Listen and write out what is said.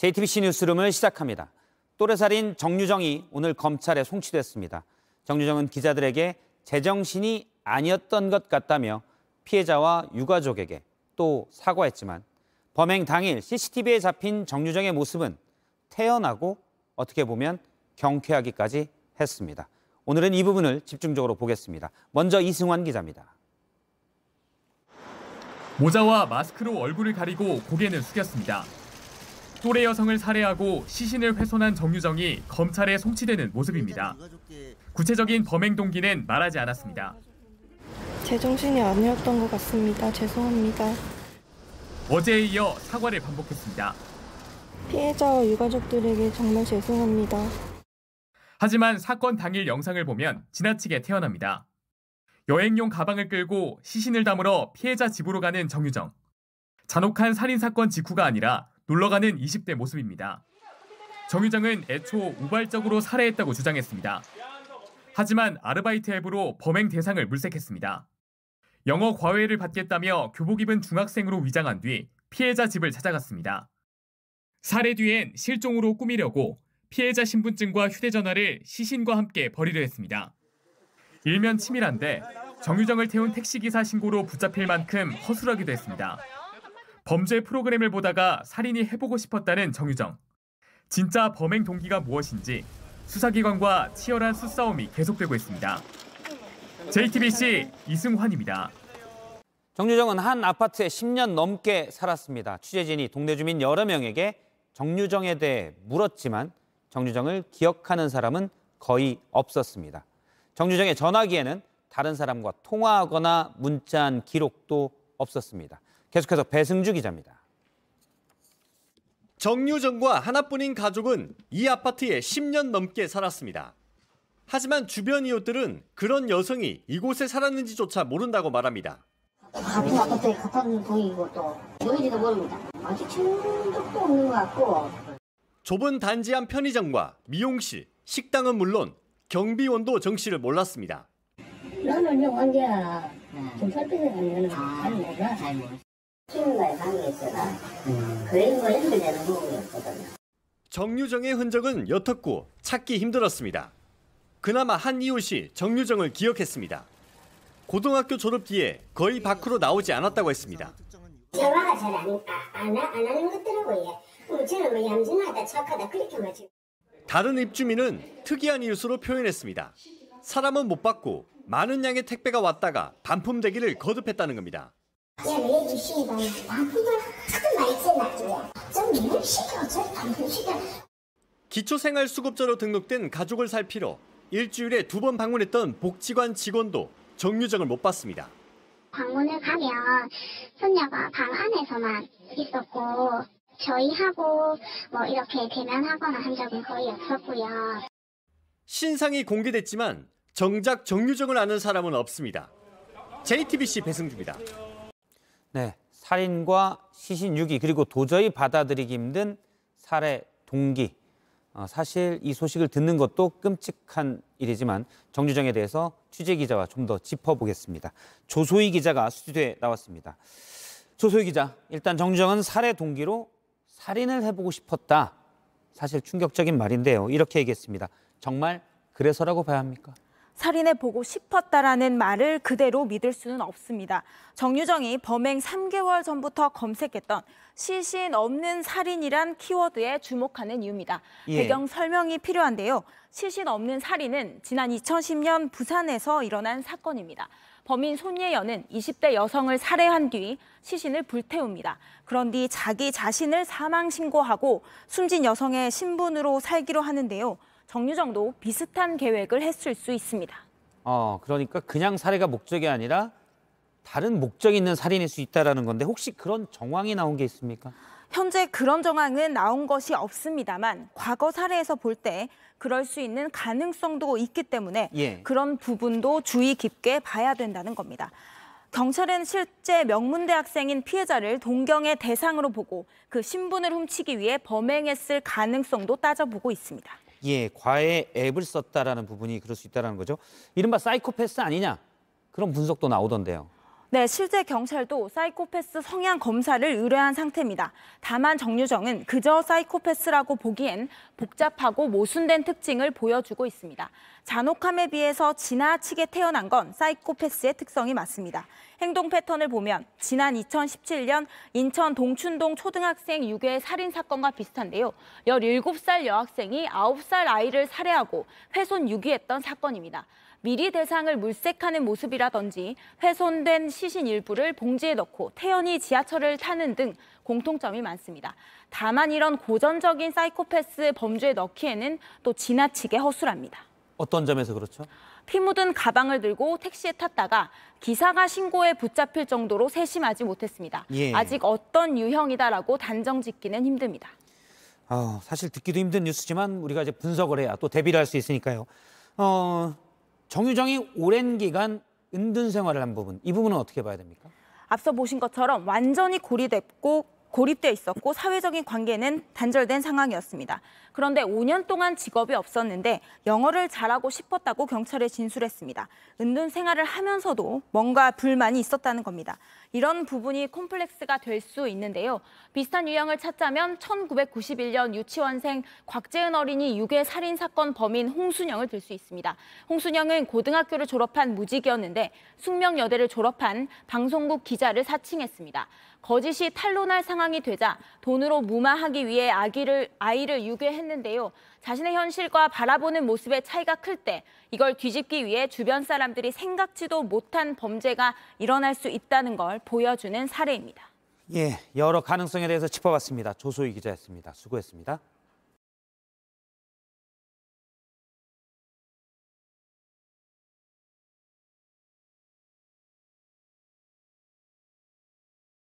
JTBC 뉴스룸을 시작합니다. 또래살인 정유정이 오늘 검찰에 송치됐습니다. 정유정은 기자들에게 제정신이 아니었던 것 같다며 피해자와 유가족에게 또 사과했지만 범행 당일 CCTV에 잡힌 정유정의 모습은 태연하고 어떻게 보면 경쾌하기까지 했습니다. 오늘은 이 부분을 집중적으로 보겠습니다. 먼저 이승환 기자입니다. 모자와 마스크로 얼굴을 가리고 고개는 숙였습니다. 또래 여성을 살해하고 시신을 훼손한 정유정이 검찰에 송치되는 모습입니다. 구체적인 범행 동기는 말하지 않았습니다. 제정신이 아니었던 것 같습니다. 죄송합니다. 어제에 이어 사과를 반복했습니다. 피해자와 유가족들에게 정말 죄송합니다. 하지만 사건 당일 영상을 보면 지나치게 태연합니다. 여행용 가방을 끌고 시신을 담으러 피해자 집으로 가는 정유정. 잔혹한 살인사건 직후가 아니라 놀러가는 20대 모습입니다. 정유정은 애초 우발적으로 살해했다고 주장했습니다. 하지만 아르바이트 앱으로 범행 대상을 물색했습니다. 영어 과외를 받겠다며 교복 입은 중학생으로 위장한 뒤 피해자 집을 찾아갔습니다. 살해 뒤엔 실종으로 꾸미려고 피해자 신분증과 휴대전화를 시신과 함께 버리려 했습니다. 일면 치밀한데 정유정을 태운 택시기사 신고로 붙잡힐 만큼 허술하기도 했습니다. 범죄 프로그램을 보다가 살인이 해보고 싶었다는 정유정. 진짜 범행 동기가 무엇인지 수사기관과 치열한 수싸움이 계속되고 있습니다. JTBC 이승환입니다. 정유정은 한 아파트에 10년 넘게 살았습니다. 취재진이 동네 주민 여러 명에게 정유정에 대해 물었지만 정유정을 기억하는 사람은 거의 없었습니다. 정유정의 전화기에는 다른 사람과 통화하거나 문자한 기록도 없었습니다. 계속해서 배승주 기자입니다. 정유정과 하나뿐인 가족은 이 아파트에 10년 넘게 살았습니다. 하지만 주변 이웃들은 그런 여성이 이곳에 살았는지조차 모른다고 말합니다. 같은 아파트에 같은 동이고 또 누군지도 모릅니다. 마주친 적도 없는 것 같고. 좁은 단지 안 편의점과 미용실, 식당은 물론 경비원도 정 씨를 몰랐습니다. 나는 영환이야. 좀 살펴서 가면은 잘 몰라. 친구와의 관계에서가 그런 거 연결되는 부분이었거든요. 정유정의 흔적은 옅었고 찾기 힘들었습니다. 그나마 한 이웃이 정유정을 기억했습니다. 고등학교 졸업 뒤에 거의 밖으로 나오지 않았다고 했습니다. 전화가 잘 안 하는 것더라고요. 저는 뭐 얌전하다 착하다 그렇게만 지금. 다른 입주민은 특이한 이웃으로 표현했습니다. 사람은 못 받고 많은 양의 택배가 왔다가 반품되기를 거듭했다는 겁니다. 기초생활수급자로 등록된 가족을 살피러 일주일에 2번 방문했던 복지관 직원도 정유정을 못 봤습니다. 방문을 가면 손녀가 방 안에서만 있었고 저희하고 뭐 이렇게 대면하거나 한 적은 거의 없었고요. 신상이 공개됐지만 정작 정유정을 아는 사람은 없습니다. JTBC 배승주입니다. 네, 살인과 시신 유기 그리고 도저히 받아들이기 힘든 살해 동기. 사실 이 소식을 듣는 것도 끔찍한 일이지만 정유정에 대해서 취재기자와 좀 더 짚어보겠습니다. 조소희 기자가 스튜디오에 나왔습니다. 조소희 기자, 일단 정유정은 살해 동기로 살인을 해보고 싶었다. 사실 충격적인 말인데요. 이렇게 얘기했습니다. 정말 그래서라고 봐야 합니까? 살인해보고 싶었다라는 말을 그대로 믿을 수는 없습니다. 정유정이 범행 3개월 전부터 검색했던 시신 없는 살인이란 키워드에 주목하는 이유입니다. 예. 배경 설명이 필요한데요. 시신 없는 살인은 지난 2010년 부산에서 일어난 사건입니다. 범인 손예연은 20대 여성을 살해한 뒤 시신을 불태웁니다. 그런 뒤 자기 자신을 사망 신고하고 숨진 여성의 신분으로 살기로 하는데요. 정유정도 비슷한 계획을 했을 수 있습니다. 그러니까 그냥 살해가 목적이 아니라 다른 목적이 있는 살인일 수 있다는 건데 혹시 그런 정황이 나온 게 있습니까? 현재 그런 정황은 나온 것이 없습니다만 과거 사례에서 볼 때 그럴 수 있는 가능성도 있기 때문에 그런 부분도 주의 깊게 봐야 된다는 겁니다. 경찰은 실제 명문대학생인 피해자를 동경의 대상으로 보고 그 신분을 훔치기 위해 범행했을 가능성도 따져보고 있습니다. 예, 과외 앱을 썼다라는 부분이 그럴 수 있다는 거죠. 이른바 사이코패스 아니냐? 그런 분석도 나오던데요. 네, 실제 경찰도 사이코패스 성향 검사를 의뢰한 상태입니다. 다만 정유정은 그저 사이코패스라고 보기엔 복잡하고 모순된 특징을 보여주고 있습니다. 잔혹함에 비해서 지나치게 태어난 건 사이코패스의 특성이 맞습니다. 행동 패턴을 보면 지난 2017년 인천 동춘동 초등학생 유괴 살인 사건과 비슷한데요. 17살 여학생이 9살 아이를 살해하고 훼손 유기했던 사건입니다. 미리 대상을 물색하는 모습이라든지 훼손된 시신 일부를 봉지에 넣고 태연히 지하철을 타는 등 공통점이 많습니다. 다만 이런 고전적인 사이코패스 범죄에 넣기에는 또 지나치게 허술합니다. 어떤 점에서 그렇죠? 피 묻은 가방을 들고 택시에 탔다가 기사가 신고에 붙잡힐 정도로 세심하지 못했습니다. 예. 아직 어떤 유형이다라고 단정 짓기는 힘듭니다. 사실 듣기도 힘든 뉴스지만 우리가 이제 분석을 해야 또 대비를 할 수 있으니까요. 정유정이 오랜 기간 은둔 생활을 한 부분, 이 부분은 어떻게 봐야 됩니까? 앞서 보신 것처럼 완전히 고립돼 있었고 사회적인 관계는 단절된 상황이었습니다. 그런데 5년 동안 직업이 없었는데 영어를 잘하고 싶었다고 경찰에 진술했습니다. 은둔 생활을 하면서도 뭔가 불만이 있었다는 겁니다. 이런 부분이 콤플렉스가 될 수 있는데요. 비슷한 유형을 찾자면 1991년 유치원생 곽재은 어린이 유괴 살인 사건 범인 홍순영을 들 수 있습니다. 홍순영은 고등학교를 졸업한 무직이었는데 숙명여대를 졸업한 방송국 기자를 사칭했습니다. 거짓이 탄로날 상황이 되자 돈으로 무마하기 위해 아이를 유괴했는데요. 자신의 현실과 바라보는 모습의 차이가 클 때 이걸 뒤집기 위해 주변 사람들이 생각지도 못한 범죄가 일어날 수 있다는 걸 보여주는 사례입니다. 예, 여러 가능성에 대해서 짚어봤습니다. 조소희 기자였습니다. 수고했습니다.